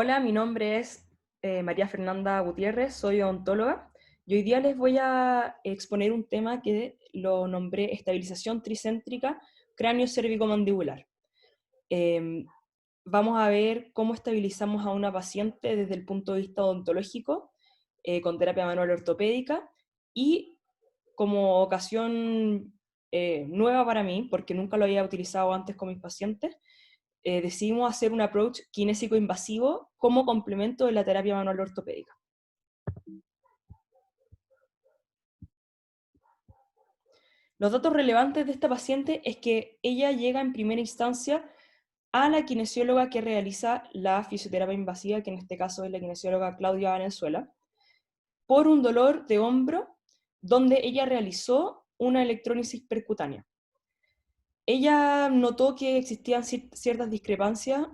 Hola, mi nombre es María Fernanda Gutiérrez, soy odontóloga y hoy día les voy a exponer un tema que lo nombré estabilización tricéntrica cráneo-cérvico-mandibular. Em, Vamos a ver cómo estabilizamos a una paciente desde el punto de vista odontológico, con terapia manual ortopédica y como ocasión nueva para mí, porque nunca lo había utilizado antes con mis pacientes, decidimos hacer un approach kinésico invasivo como complemento de la terapia manual ortopédica. Los datos relevantes de esta paciente es que ella llega en primera instancia a la kinesióloga que realiza la fisioterapia invasiva, que en este caso es la kinesióloga Claudia Valenzuela, por un dolor de hombro donde ella realizó una electrólisis percutánea. Ella notó que existían ciertas discrepancias,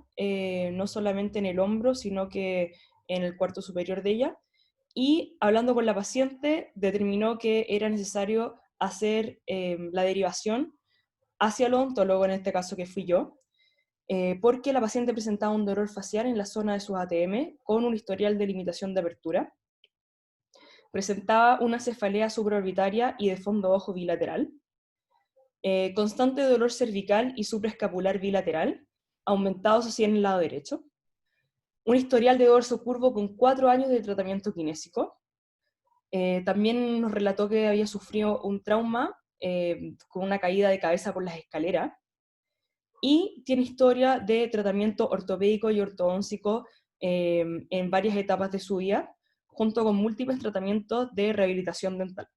no solamente en el hombro, sino que en el cuarto superior de ella, y hablando con la paciente determinó que era necesario hacer la derivación hacia el odontólogo, en este caso que fui yo, porque la paciente presentaba un dolor facial en la zona de sus ATM con un historial de limitación de apertura, presentaba una cefalea supraorbitaria y de fondo ojo bilateral, constante dolor cervical y supraescapular bilateral, aumentados hacia el lado derecho, un historial de dorso curvo con 4 años de tratamiento kinésico. También nos relató que había sufrido un trauma con una caída de cabeza por las escaleras y tiene historia de tratamiento ortopédico y ortodóntico en varias etapas de su vida, junto con múltiples tratamientos de rehabilitación dental.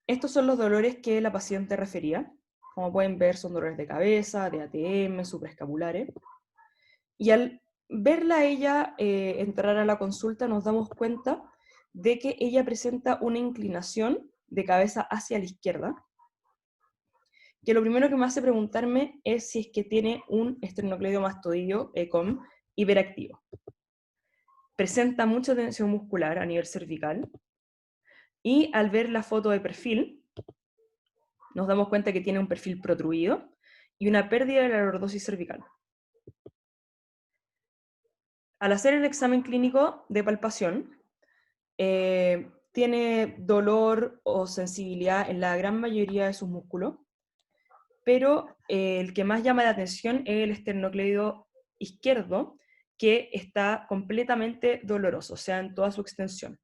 Estos son los dolores que la paciente refería. Como pueden ver, son dolores de cabeza, de ATM, supraescapulares. Y al verla a ella entrar a la consulta, nos damos cuenta de que ella presenta una inclinación de cabeza hacia la izquierda, que lo primero que me hace preguntarme es si es que tiene un esternocleidomastoideo ECOM hiperactivo. Presenta mucha tensión muscular a nivel cervical, y al ver la foto de perfil, nos damos cuenta que tiene un perfil protruido y una pérdida de la lordosis cervical. Al hacer el examen clínico de palpación, tiene dolor o sensibilidad en la gran mayoría de sus músculos, pero el que más llama la atención es el esternocleido izquierdo, que está completamente doloroso, o sea, en toda su extensión.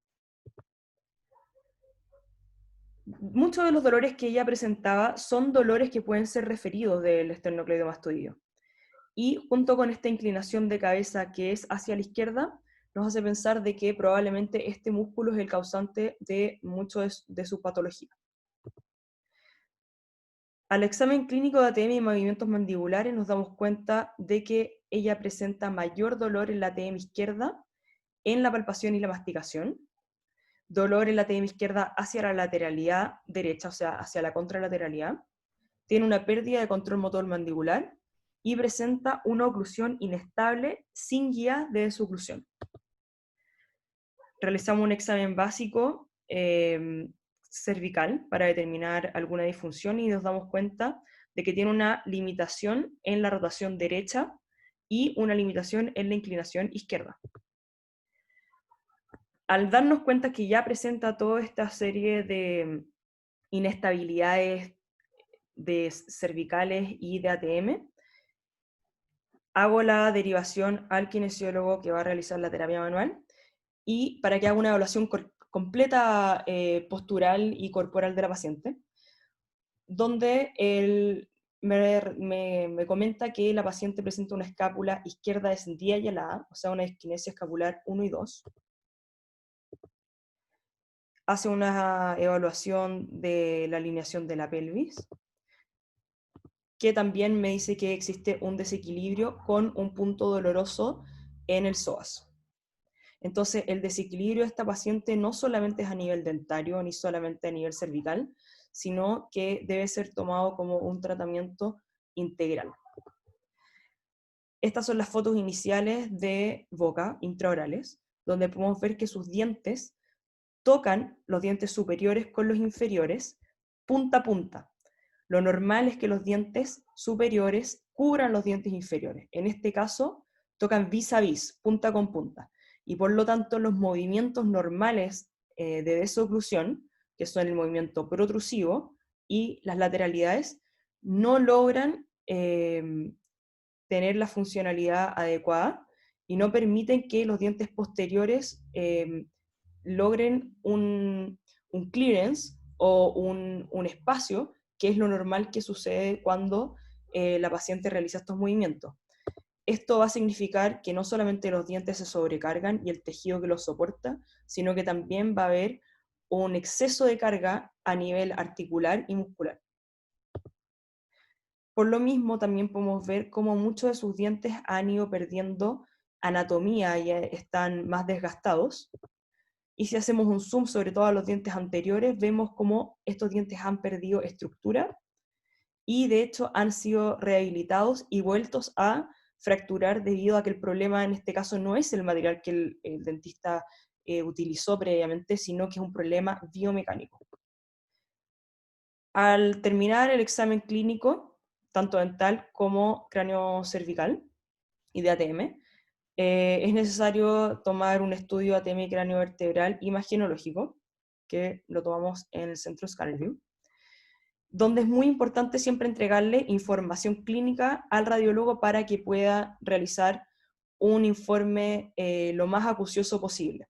Muchos de los dolores que ella presentaba son dolores que pueden ser referidos del esternocleidomastoideo. Y junto con esta inclinación de cabeza que es hacia la izquierda, nos hace pensar de que probablemente este músculo es el causante de mucho de su patología. Al examen clínico de ATM y movimientos mandibulares nos damos cuenta de que ella presenta mayor dolor en la ATM izquierda, en la palpación y la masticación, dolor en la ATM izquierda hacia la lateralidad derecha, o sea, hacia la contralateralidad, tiene una pérdida de control motor mandibular y presenta una oclusión inestable sin guía de desoclusión. Realizamos un examen básico cervical para determinar alguna disfunción y nos damos cuenta de que tiene una limitación en la rotación derecha y una limitación en la inclinación izquierda. Al darnos cuenta que ya presenta toda esta serie de inestabilidades de cervicales y de ATM, hago la derivación al kinesiólogo que va a realizar la terapia manual y para que haga una evaluación completa postural y corporal de la paciente, donde él me comenta que la paciente presenta una escápula izquierda descendida y alada, o sea, una disquinesia escapular 1 y 2. Hace una evaluación de la alineación de la pelvis, que también me dice que existe un desequilibrio con un punto doloroso en el psoas. Entonces, el desequilibrio de esta paciente no solamente es a nivel dentario ni solamente a nivel cervical, sino que debe ser tomado como un tratamiento integral. Estas son las fotos iniciales de boca intraorales, donde podemos ver que sus dientes tocan los dientes superiores con los inferiores, punta a punta. Lo normal es que los dientes superiores cubran los dientes inferiores. En este caso, tocan vis a vis, punta con punta. Y por lo tanto los movimientos normales de desoclusión, que son el movimiento protrusivo y las lateralidades, no logran tener la funcionalidad adecuada y no permiten que los dientes posteriores logren un clearance o un espacio, que es lo normal que sucede cuando la paciente realiza estos movimientos. Esto va a significar que no solamente los dientes se sobrecargan y el tejido que los soporta, sino que también va a haber un exceso de carga a nivel articular y muscular. Por lo mismo, también podemos ver cómo muchos de sus dientes han ido perdiendo anatomía y están más desgastados. Y si hacemos un zoom sobre todo a los dientes anteriores, vemos cómo estos dientes han perdido estructura y de hecho han sido rehabilitados y vueltos a fracturar debido a que el problema en este caso no es el material que el dentista utilizó previamente, sino que es un problema biomecánico. Al terminar el examen clínico, tanto dental como cráneo cervical y de ATM, es necesario tomar un estudio ATM y cráneo vertebral imagenológico, que lo tomamos en el centro Scannerview, donde es muy importante siempre entregarle información clínica al radiólogo para que pueda realizar un informe lo más acucioso posible.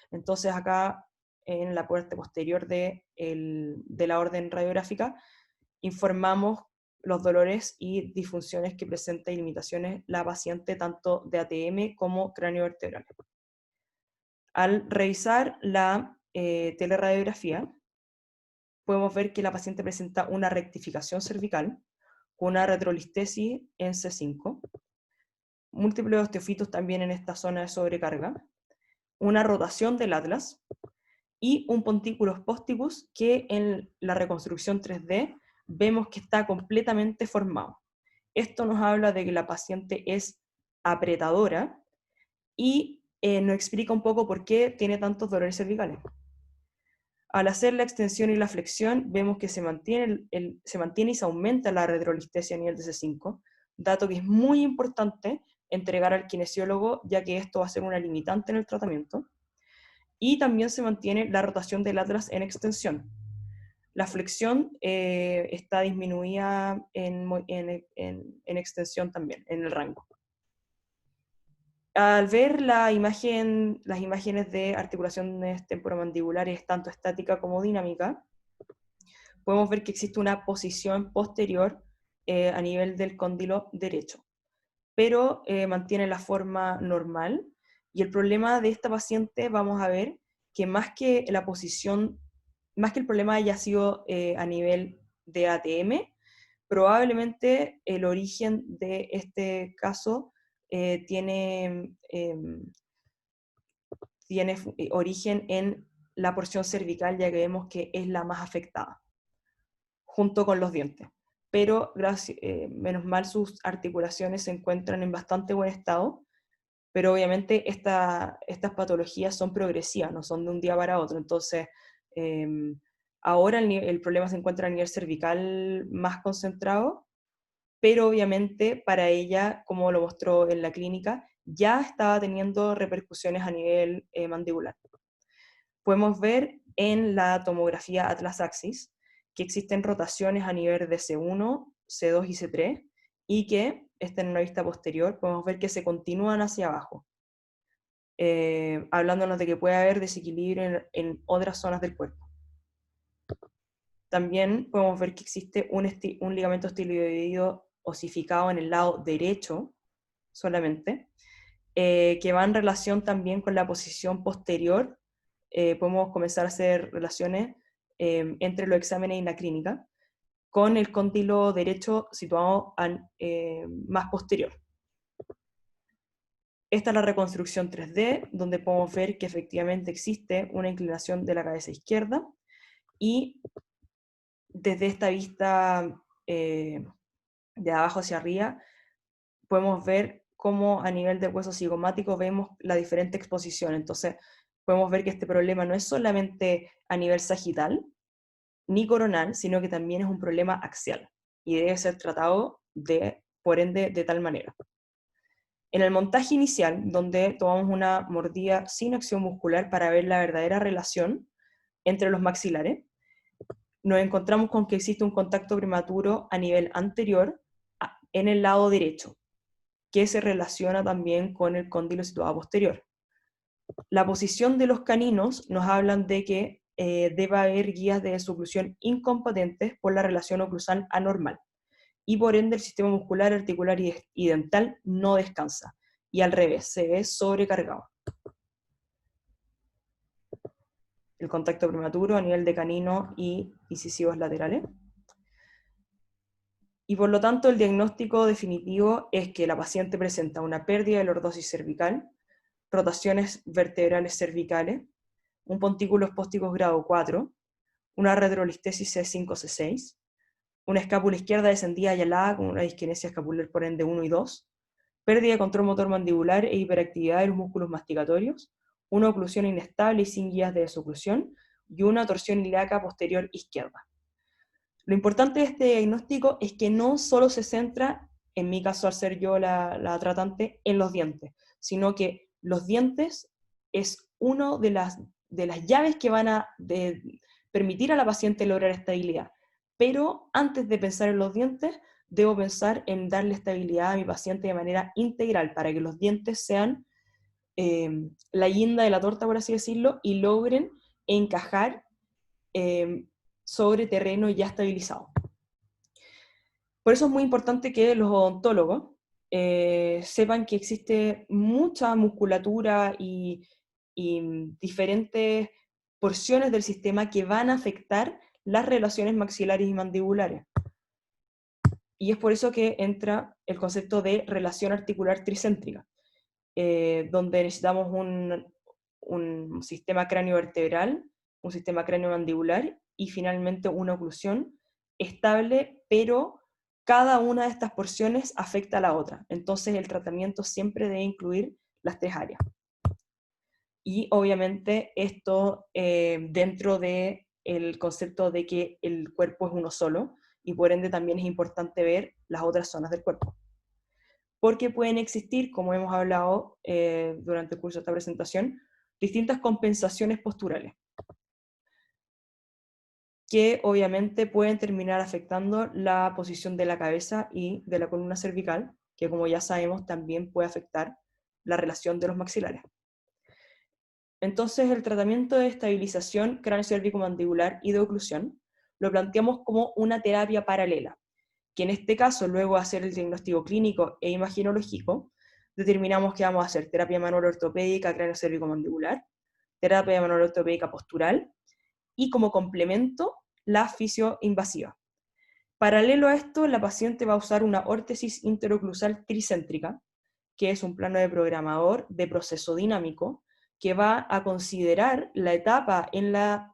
Entonces acá en la parte posterior de la orden radiográfica informamos los dolores y disfunciones que presenta y limitaciones la paciente tanto de ATM como cráneo vertebral. Al revisar la teleradiografía, podemos ver que la paciente presenta una rectificación cervical, una retrolistesis en C5, múltiples osteofitos también en esta zona de sobrecarga, una rotación del atlas y un pontículos posticus que en la reconstrucción 3D vemos que está completamente formado. Esto nos habla de que la paciente es apretadora y nos explica un poco por qué tiene tantos dolores cervicales. Al hacer la extensión y la flexión, vemos que se mantiene y se aumenta la retrolistesia a nivel de C5, dato que es muy importante entregar al kinesiólogo, ya que esto va a ser una limitante en el tratamiento. Y también se mantiene la rotación del atlas en extensión. La flexión está disminuida en extensión también, en el rango. Al ver las imágenes de articulaciones temporomandibulares, tanto estática como dinámica, podemos ver que existe una posición posterior a nivel del cóndilo derecho, pero mantiene la forma normal. Y el problema de esta paciente, vamos a ver que más que la posición, más que el problema haya sido a nivel de ATM, probablemente el origen de este caso tiene origen en la porción cervical, ya que vemos que es la más afectada, junto con los dientes. Pero menos mal sus articulaciones se encuentran en bastante buen estado, pero obviamente estas patologías son progresivas, no son de un día para otro. Entonces, ahora el problema se encuentra a nivel cervical más concentrado, pero obviamente para ella, como lo mostró en la clínica, ya estaba teniendo repercusiones a nivel mandibular. Podemos ver en la tomografía Atlas Axis que existen rotaciones a nivel de C1, C2 y C3, y que, esta en una vista posterior, podemos ver que se continúan hacia abajo, hablándonos de que puede haber desequilibrio en otras zonas del cuerpo. También podemos ver que existe un ligamento estiloideo osificado en el lado derecho solamente, que va en relación también con la posición posterior. Podemos comenzar a hacer relaciones entre los exámenes y la clínica, con el cóndilo derecho situado más posterior. Esta es la reconstrucción 3D, donde podemos ver que efectivamente existe una inclinación de la cabeza izquierda, y desde esta vista de abajo hacia arriba, podemos ver cómo a nivel de hueso cigomático vemos la diferente exposición. Entonces, podemos ver que este problema no es solamente a nivel sagital ni coronal, sino que también es un problema axial y debe ser tratado por ende de tal manera. En el montaje inicial, donde tomamos una mordida sin acción muscular para ver la verdadera relación entre los maxilares, nos encontramos con que existe un contacto prematuro a nivel anterior en el lado derecho, que se relaciona también con el cóndilo situado posterior. La posición de los caninos nos hablan de que debe haber guías de sublución incompetentes por la relación oclusal anormal, y por ende el sistema muscular, articular y dental no descansa, y al revés, se ve sobrecargado. El contacto prematuro a nivel de canino y incisivos laterales. Y por lo tanto el diagnóstico definitivo es que la paciente presenta una pérdida de lordosis cervical, rotaciones vertebrales cervicales, un pontículos pósticos grado 4, una retrolistesis C5-C6, una escápula izquierda descendida y alada con una disquinesia escapular por ende 1 y 2, pérdida de control motor mandibular e hiperactividad de los músculos masticatorios, una oclusión inestable y sin guías de desoclusión, y una torsión ilíaca posterior izquierda. Lo importante de este diagnóstico es que no solo se centra, en mi caso al ser yo la tratante, en los dientes, sino que los dientes es una de las llaves que van a permitir a la paciente lograr estabilidad. Pero antes de pensar en los dientes, debo pensar en darle estabilidad a mi paciente de manera integral, para que los dientes sean la guinda de la torta, por así decirlo, y logren encajar sobre terreno ya estabilizado. Por eso es muy importante que los odontólogos sepan que existe mucha musculatura y diferentes porciones del sistema que van a afectar las relaciones maxilares y mandibulares. Y es por eso que entra el concepto de relación articular tricéntrica, donde necesitamos un sistema cráneo-vertebral, un sistema cráneo-mandibular y finalmente una oclusión estable, pero cada una de estas porciones afecta a la otra. Entonces el tratamiento siempre debe incluir las tres áreas. Y obviamente esto dentro del concepto de que el cuerpo es uno solo, y por ende también es importante ver las otras zonas del cuerpo. Porque pueden existir, como hemos hablado durante el curso de esta presentación, distintas compensaciones posturales, que obviamente pueden terminar afectando la posición de la cabeza y de la columna cervical, que como ya sabemos también puede afectar la relación de los maxilares. Entonces el tratamiento de estabilización cráneo-cérvico-mandibular y de oclusión lo planteamos como una terapia paralela, que en este caso, luego de hacer el diagnóstico clínico e imaginológico, determinamos que vamos a hacer terapia manual ortopédica cráneo-cérvico-mandibular, terapia manual ortopédica postural, y como complemento, la fisioinvasiva. Paralelo a esto, la paciente va a usar una órtesis interoclusal tricéntrica, que es un plano de programador de proceso dinámico, que va a considerar la etapa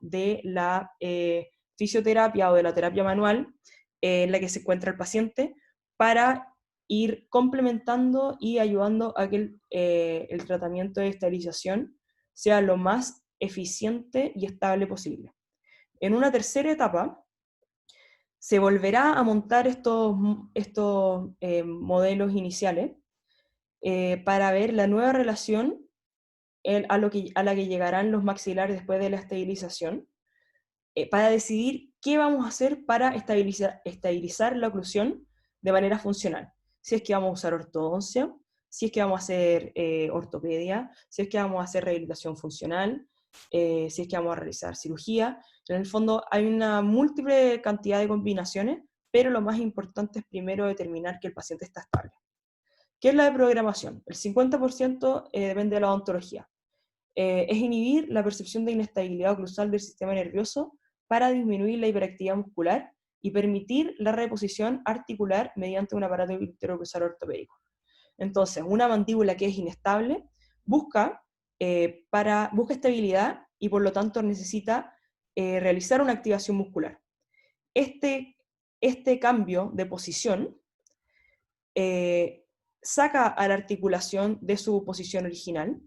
de la fisioterapia o de la terapia manual en la que se encuentra el paciente, para ir complementando y ayudando a que el tratamiento de esterilización sea lo más eficiente y estable posible. En una tercera etapa, se volverá a montar estos modelos iniciales para ver la nueva relación a la que llegarán los maxilares después de la estabilización, para decidir qué vamos a hacer para estabilizar la oclusión de manera funcional. Si es que vamos a usar ortodoncia, si es que vamos a hacer ortopedia, si es que vamos a hacer rehabilitación funcional, si es que vamos a realizar cirugía. En el fondo hay una múltiple cantidad de combinaciones, pero lo más importante es primero determinar que el paciente está estable. ¿Qué es la de programación? El 50% depende de la odontología. Es inhibir la percepción de inestabilidad oclusal del sistema nervioso para disminuir la hiperactividad muscular y permitir la reposición articular mediante un aparato interoclusal ortopédico. Entonces, una mandíbula que es inestable busca estabilidad y por lo tanto necesita realizar una activación muscular. Este cambio de posición saca a la articulación de su posición original,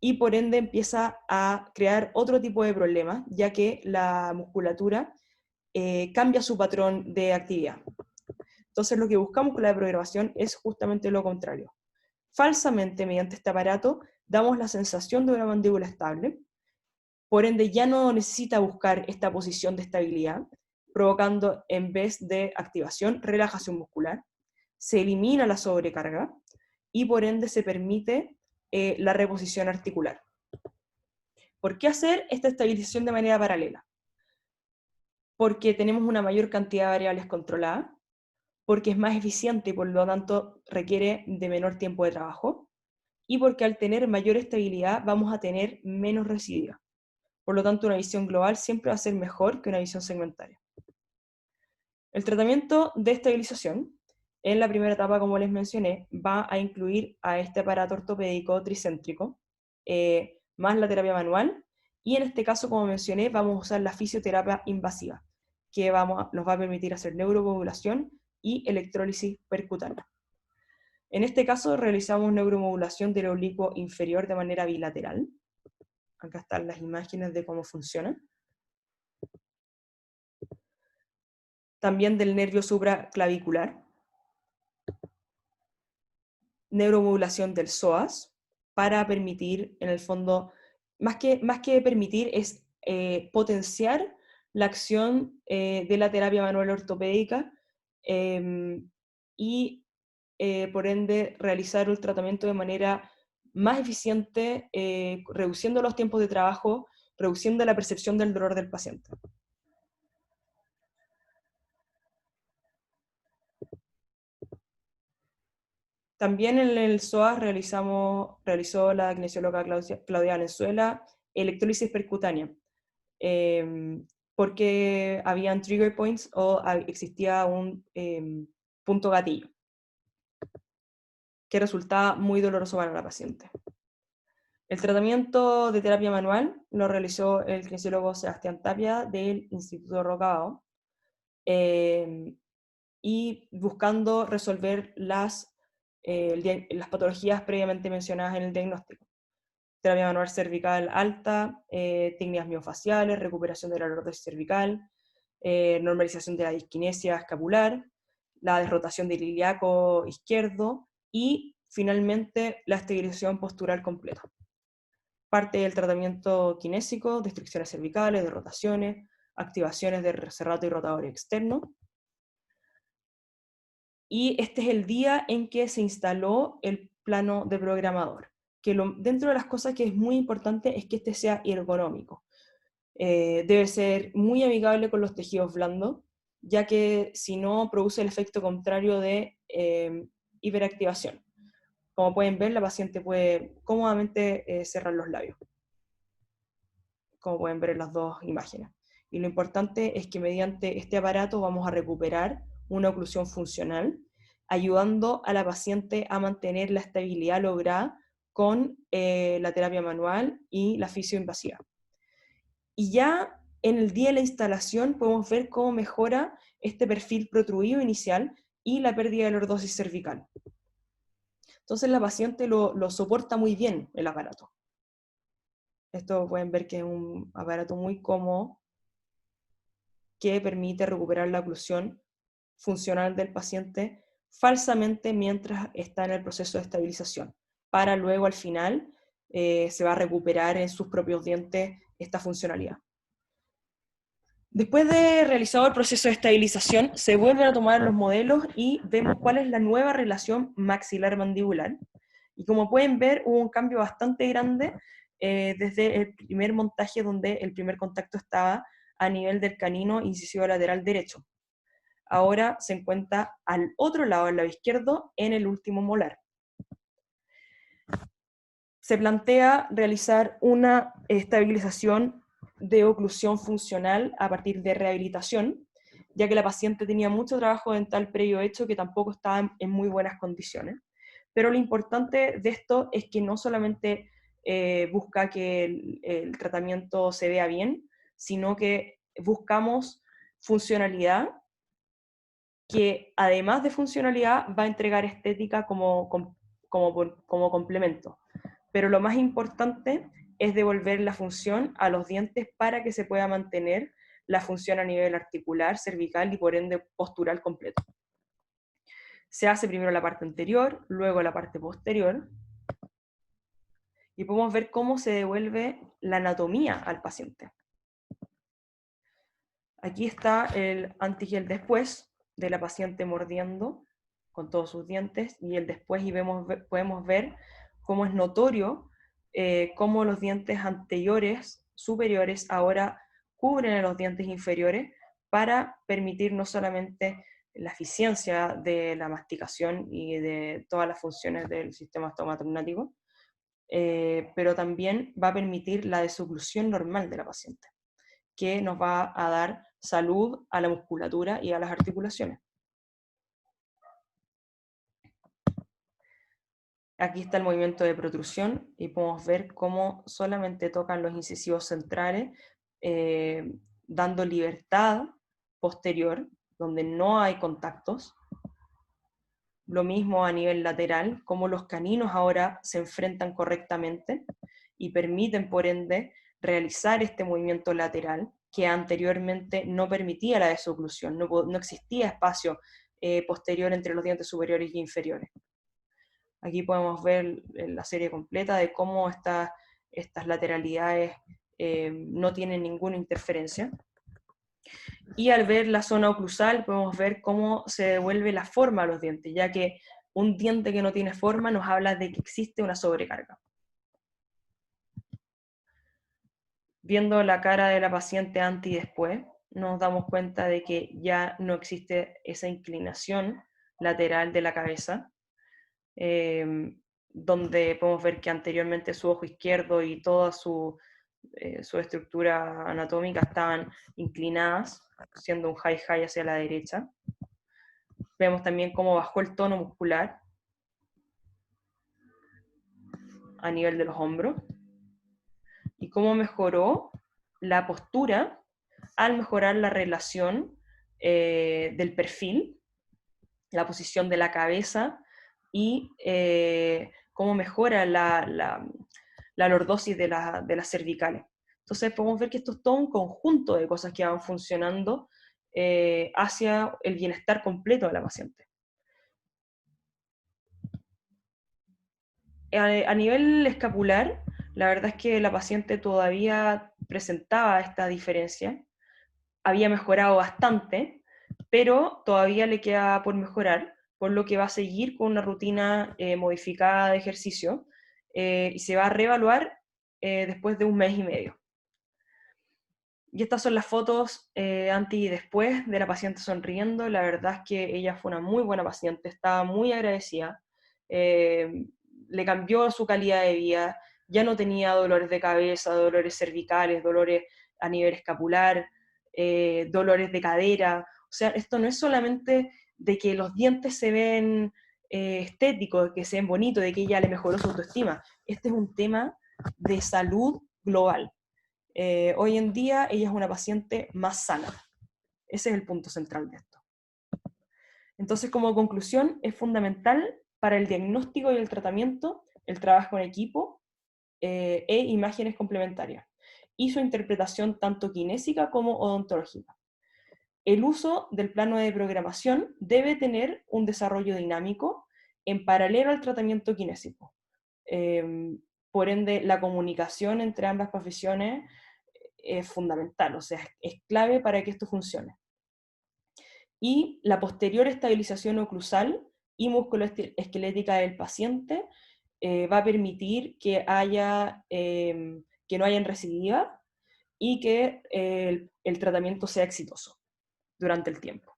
y por ende empieza a crear otro tipo de problemas, ya que la musculatura cambia su patrón de actividad. Entonces lo que buscamos con la programación es justamente lo contrario. falsamente mediante este aparato damos la sensación de una mandíbula estable, por ende ya no necesita buscar esta posición de estabilidad, provocando en vez de activación, relajación muscular, se elimina la sobrecarga y por ende se permite la reposición articular. ¿Por qué hacer esta estabilización de manera paralela? Porque tenemos una mayor cantidad de variables controladas, porque es más eficiente y por lo tanto requiere de menor tiempo de trabajo, y porque al tener mayor estabilidad vamos a tener menos residuos. Por lo tanto, una visión global siempre va a ser mejor que una visión segmentaria. El tratamiento de estabilización, en la primera etapa, como les mencioné, va a incluir a este aparato ortopédico tricéntrico, más la terapia manual, y en este caso, como mencioné, vamos a usar la fisioterapia invasiva, que nos va a permitir hacer neuromodulación y electrólisis percutánea. En este caso, realizamos neuromodulación del oblicuo inferior de manera bilateral. Acá están las imágenes de cómo funciona. También del nervio supraclavicular, neuromodulación del psoas, para permitir, en el fondo, más que permitir, es potenciar la acción de la terapia manual ortopédica y, por ende, realizar el tratamiento de manera más eficiente, reduciendo los tiempos de trabajo, reduciendo la percepción del dolor del paciente. También en el SOAS realizó la kinesióloga Claudia Valenzuela electrólisis percutánea, porque habían trigger points o existía un punto gatillo, que resultaba muy doloroso para la paciente. El tratamiento de terapia manual lo realizó el kinesiólogo Sebastián Tapia del Instituto Rocabao, y buscando resolver las patologías previamente mencionadas en el diagnóstico. Terapia manual cervical alta, técnicas miofaciales, recuperación de la lordosis cervical, normalización de la disquinesia escapular, la desrotación del ilíaco izquierdo y finalmente la estabilización postural completa. Parte del tratamiento kinésico, destrucciones cervicales, de rotaciones, activaciones de cerrato y rotador externo. Y este es el día en que se instaló el plano de programador, que dentro de las cosas que es muy importante es que este sea ergonómico. Debe ser muy amigable con los tejidos blandos, ya que si no produce el efecto contrario de hiperactivación. Como pueden ver, la paciente puede cómodamente cerrar los labios, como pueden ver en las dos imágenes. Y lo importante es que mediante este aparato vamos a recuperar una oclusión funcional, ayudando a la paciente a mantener la estabilidad lograda con la terapia manual y la fisioinvasiva. Y ya en el día de la instalación podemos ver cómo mejora este perfil protruido inicial y la pérdida de lordosis cervical. Entonces la paciente lo soporta muy bien el aparato. Esto pueden ver que es un aparato muy cómodo que permite recuperar la oclusión funcional del paciente falsamente mientras está en el proceso de estabilización, para luego al final se va a recuperar en sus propios dientes esta funcionalidad. Después de realizado el proceso de estabilización, se vuelven a tomar los modelos y vemos cuál es la nueva relación maxilar-mandibular. Y como pueden ver, hubo un cambio bastante grande desde el primer montaje, donde el primer contacto estaba a nivel del canino incisivo lateral derecho. Ahora se encuentra al otro lado, del lado izquierdo, en el último molar. Se plantea realizar una estabilización de oclusión funcional a partir de rehabilitación, ya que la paciente tenía mucho trabajo dental previo hecho que tampoco estaba en muy buenas condiciones. Pero lo importante de esto es que no solamente busca que el tratamiento se vea bien, sino que buscamos funcionalidad, que además de funcionalidad va a entregar estética como complemento. Pero lo más importante es devolver la función a los dientes para que se pueda mantener la función a nivel articular, cervical y por ende postural completo. Se hace primero la parte anterior, luego la parte posterior, y podemos ver cómo se devuelve la anatomía al paciente. Aquí está el antes y el después de la paciente mordiendo con todos sus dientes, y el después, y podemos ver cómo es notorio cómo los dientes anteriores, superiores, ahora cubren a los dientes inferiores para permitir no solamente la eficiencia de la masticación y de todas las funciones del sistema estomatognático, pero también va a permitir la desoclusión normal de la paciente, que nos va a dar salud a la musculatura y a las articulaciones. Aquí está el movimiento de protrusión y podemos ver cómo solamente tocan los incisivos centrales, dando libertad posterior, donde no hay contactos. Lo mismo a nivel lateral, cómo los caninos ahora se enfrentan correctamente y permiten, por ende, realizar este movimiento lateral que anteriormente no permitía la desoclusión, no existía espacio posterior entre los dientes superiores y inferiores. Aquí podemos ver la serie completa de cómo estas lateralidades no tienen ninguna interferencia. Y al ver la zona oclusal podemos ver cómo se devuelve la forma a los dientes, ya que un diente que no tiene forma nos habla de que existe una sobrecarga. Viendo la cara de la paciente antes y después, nos damos cuenta de que ya no existe esa inclinación lateral de la cabeza, donde podemos ver que anteriormente su ojo izquierdo y toda su estructura anatómica estaban inclinadas, siendo un high-high hacia la derecha. Vemos también cómo bajó el tono muscular a nivel de los hombros y cómo mejoró la postura al mejorar la relación del perfil, la posición de la cabeza y cómo mejora la lordosis de las cervicales. Entonces podemos ver que esto es todo un conjunto de cosas que van funcionando hacia el bienestar completo de la paciente. A nivel escapular, la verdad es que la paciente todavía presentaba esta diferencia, había mejorado bastante, pero todavía le queda por mejorar, por lo que va a seguir con una rutina modificada de ejercicio y se va a reevaluar después de 1 mes y medio. Y estas son las fotos antes y después de la paciente sonriendo. La verdad es que ella fue una muy buena paciente, estaba muy agradecida, le cambió su calidad de vida, ya no tenía dolores de cabeza, dolores cervicales, dolores a nivel escapular, dolores de cadera. O sea, esto no es solamente de que los dientes se ven estéticos, que se ven bonitos, de que ella le mejoró su autoestima. Este es un tema de salud global. Hoy en día ella es una paciente más sana. Ese es el punto central de esto. Entonces, como conclusión, es fundamental para el diagnóstico y el tratamiento el trabajo en equipo e imágenes complementarias, y su interpretación tanto kinésica como odontológica. El uso del plano de programación debe tener un desarrollo dinámico en paralelo al tratamiento kinésico. Por ende, la comunicación entre ambas profesiones es fundamental, o sea, es clave para que esto funcione. Y la posterior estabilización oclusal y musculoesquelética del paciente va a permitir que no haya recidiva y que el tratamiento sea exitoso durante el tiempo.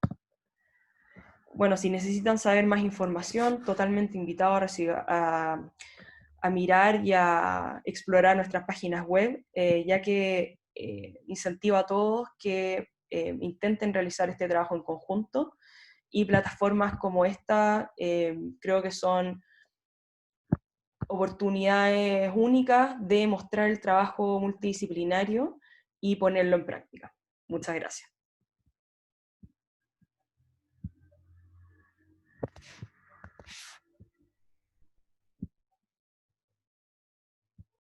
Bueno, si necesitan saber más información, totalmente invitados a mirar y a explorar nuestras páginas web, ya que incentivo a todos que intenten realizar este trabajo en conjunto, y plataformas como esta creo que son oportunidades únicas de mostrar el trabajo multidisciplinario y ponerlo en práctica. Muchas gracias.